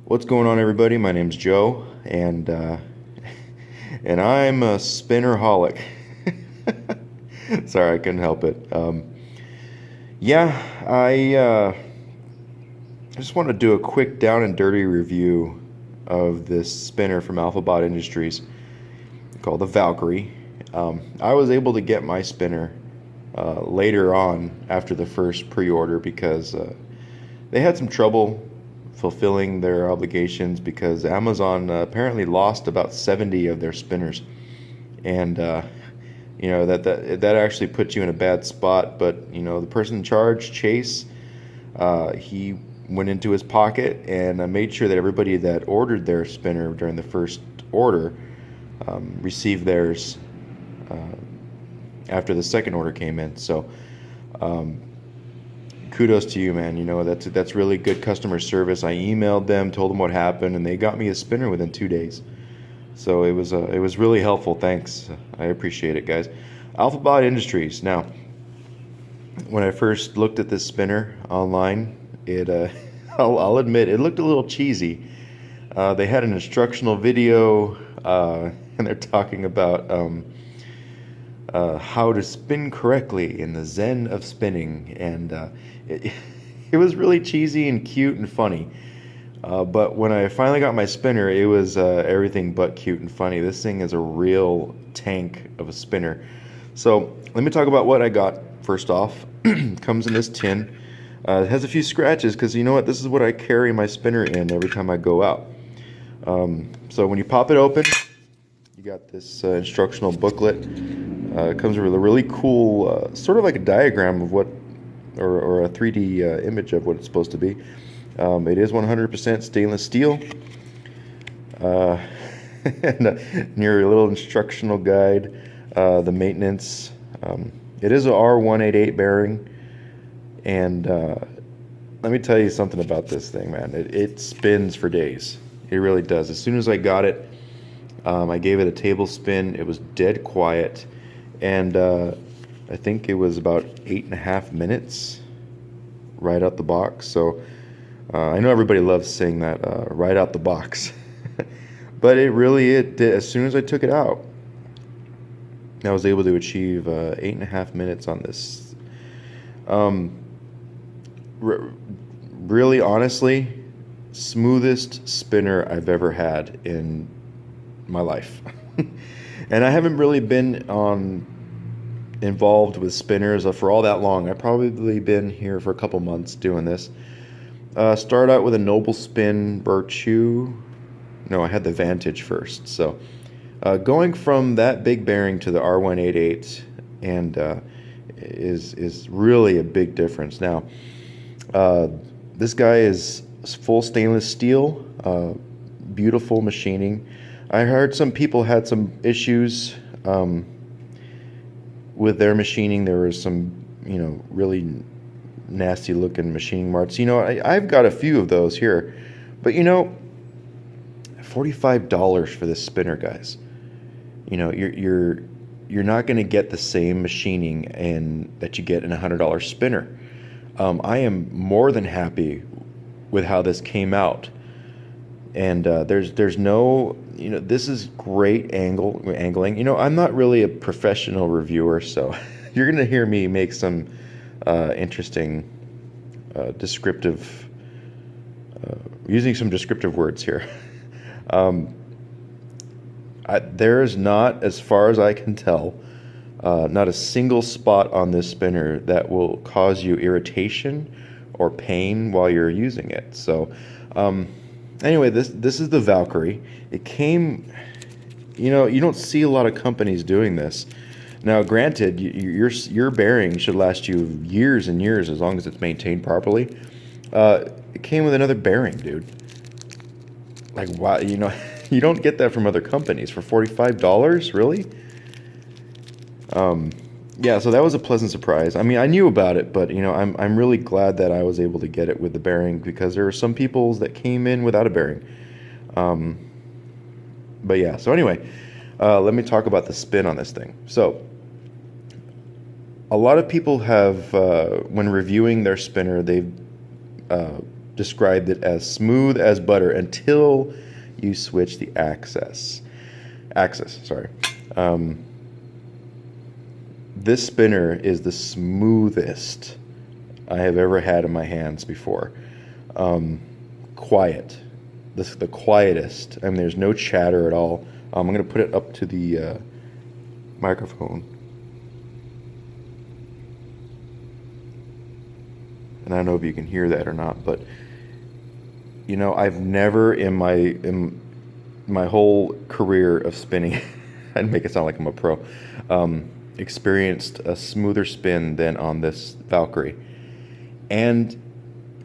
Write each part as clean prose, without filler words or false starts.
What's going on, everybody? My name's Joe, and I'm a spinnerholic. Sorry, I couldn't help it. Yeah, I just want to do a quick down and dirty review of this spinner from Alpha-bot Industries called the Valkyrie. I was able to get my spinner later on after the first pre-order because they had some trouble fulfilling their obligations because Amazon apparently lost about 70 of their spinners, and that actually puts you in a bad spot. But the person in charge, Chase, he went into his pocket and made sure that everybody that ordered their spinner during the first order received theirs after the second order came in. So kudos to you, man. That's really good customer service. I emailed them, told them what happened, and they got me a spinner within 2 days. So it was really helpful. Thanks. I appreciate it, guys. Alpha-bot Industries. Now, when I first looked at this spinner online, I'll admit it looked a little cheesy. They had an instructional video, and they're talking about how to spin correctly in the zen of spinning, and it was really cheesy and cute and funny. But when I finally got my spinner, it was everything but cute and funny. This thing is a real tank of a spinner. So let me talk about what I got. First off, comes in this tin. It has a few scratches because you know what? This is what I carry my spinner in every time I go out. So when you pop it open, you got this instructional booklet. It comes with a really cool, sort of like a diagram of what, or a 3D image of what it's supposed to be. It is 100% stainless steel. And your little instructional guide, the maintenance. It is a R188 bearing. And let me tell you something about this thing, man. It spins for days. It really does. As soon as I got it, I gave it a table spin. It was dead quiet. And I think it was about 8.5 minutes right out the box. So I know everybody loves saying that, right out the box. But it did. As soon as I took it out, I was able to achieve 8.5 minutes on this. Really, honestly, smoothest spinner I've ever had in my life. And I haven't really been involved with spinners for all that long. I've probably been here for a couple months doing this. Started out with a Noble Spin Virtue. No, I had the Vantage first. So going from that big bearing to the R188 and is really a big difference. Now, this guy is full stainless steel, beautiful machining. I heard some people had some issues with their machining. There was some, really nasty looking machining marks. I've got a few of those here, but $45 for this spinner, guys. You're not going to get the same machining that you get in a $100 spinner. I am more than happy with how this came out, and there's no, this is great angling. I'm not really a professional reviewer, so you're going to hear me make some interesting using some descriptive words here. There's not, as far as I can tell, not a single spot on this spinner that will cause you irritation or pain while you're using it. So anyway, this is the Valkyrie. It came, you don't see a lot of companies doing this. Now, granted, your bearing should last you years and years as long as it's maintained properly. It came with another bearing, dude. Like, wow, you don't get that from other companies for $45, really? Yeah, so that was a pleasant surprise. I mean, I knew about it, but I'm really glad that I was able to get it with the bearing because there were some people that came in without a bearing. But yeah, so anyway, let me talk about the spin on this thing. So a lot of people have, when reviewing their spinner, they've described it as smooth as butter until you switch the axis. Sorry. This spinner is the smoothest I have ever had in my hands before. Quiet. This is the quietest. I mean, there's no chatter at all. I'm going to put it up to the microphone. And I don't know if you can hear that or not, but you know, I've never in my whole career of spinning, I'd make it sound like I'm a pro, experienced a smoother spin than on this Valkyrie. And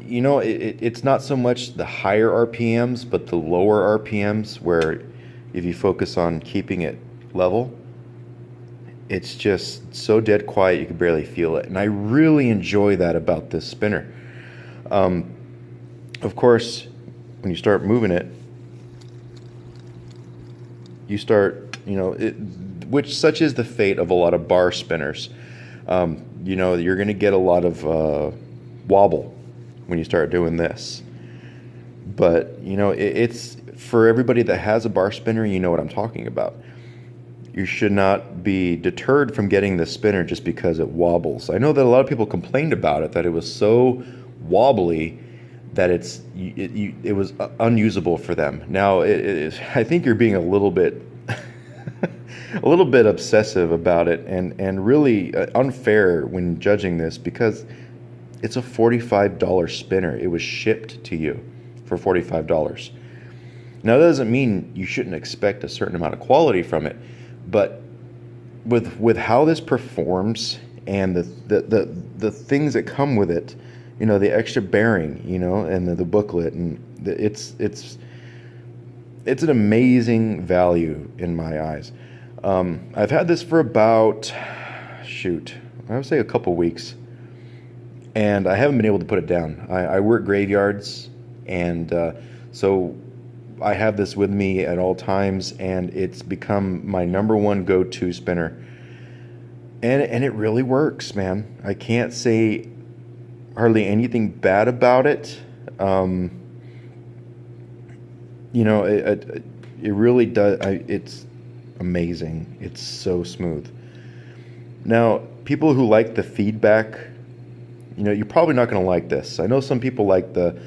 you know, it's not so much the higher RPMs, but the lower RPMs, where if you focus on keeping it level, it's just so dead quiet you can barely feel it. And I really enjoy that about this spinner. Of course, when you start moving it, you start, you know, which such is the fate of a lot of bar spinners. You know, you're going to get a lot of wobble when you start doing this. But, you know, it's for everybody that has a bar spinner, you know what I'm talking about. You should not be deterred from getting this spinner just because it wobbles. I know that a lot of people complained about it, that it was so wobbly that it was unusable for them. Now, I think you're being a little bit a little bit obsessive about it, and really unfair when judging this, because it's a $45 spinner. It was shipped to you for $45. Now, that doesn't mean you shouldn't expect a certain amount of quality from it, but with how this performs and the things that come with it, you know, the extra bearing, you know, and the booklet, and it's an amazing value in my eyes. I've had this for about, I would say a couple weeks, and I haven't been able to put it down. I work graveyards, and so I have this with me at all times, and it's become my number one go-to spinner. And it really works, man. I can't say hardly anything bad about it. You know, it really does. It's amazing. It's so smooth. Now, people who like the feedback, you know, you're probably not going to like this. I know some people like the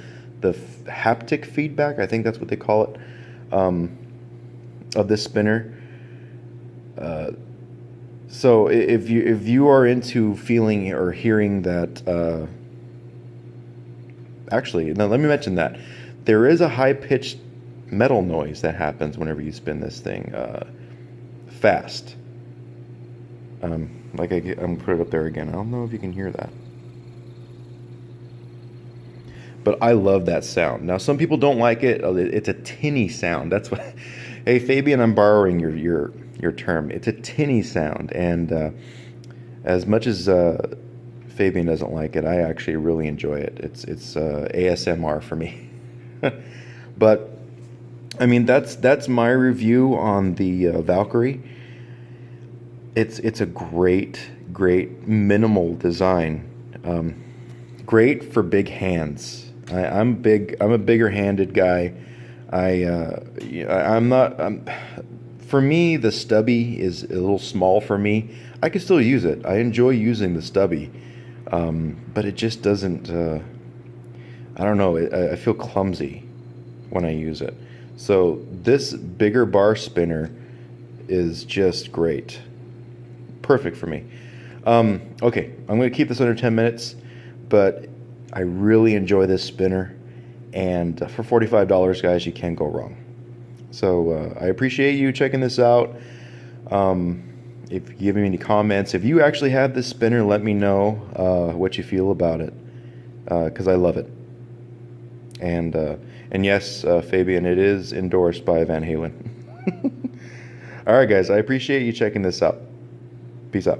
haptic feedback, I think that's what they call it, of this spinner. So if you are into feeling or hearing that, actually, now let me mention that there is a high-pitched metal noise that happens whenever you spin this thing fast. I'm gonna put it up there again. I don't know if you can hear that, but I love that sound. Now, some people don't like it. It's a tinny sound. That's what. Hey, Fabian, I'm borrowing your term. It's a tinny sound, and as much as Fabian doesn't like it, I actually really enjoy it. It's ASMR for me. But I mean, that's my review on the Valkyrie. It's a great minimal design. Great for big hands. I'm a bigger handed guy. For me, the stubby is a little small for me. I can still use it. I enjoy using the stubby, but it just doesn't. I don't know. I feel clumsy when I use it. So this bigger bar spinner is just great. Perfect for me. Okay, I'm going to keep this under 10 minutes, but I really enjoy this spinner, and for $45, guys, you can't go wrong. So I appreciate you checking this out. If you give me any comments, if you actually have this spinner, let me know what you feel about it, because I love it. And yes, Fabian, it is endorsed by Van Halen. All right, guys, I appreciate you checking this out. Peace out.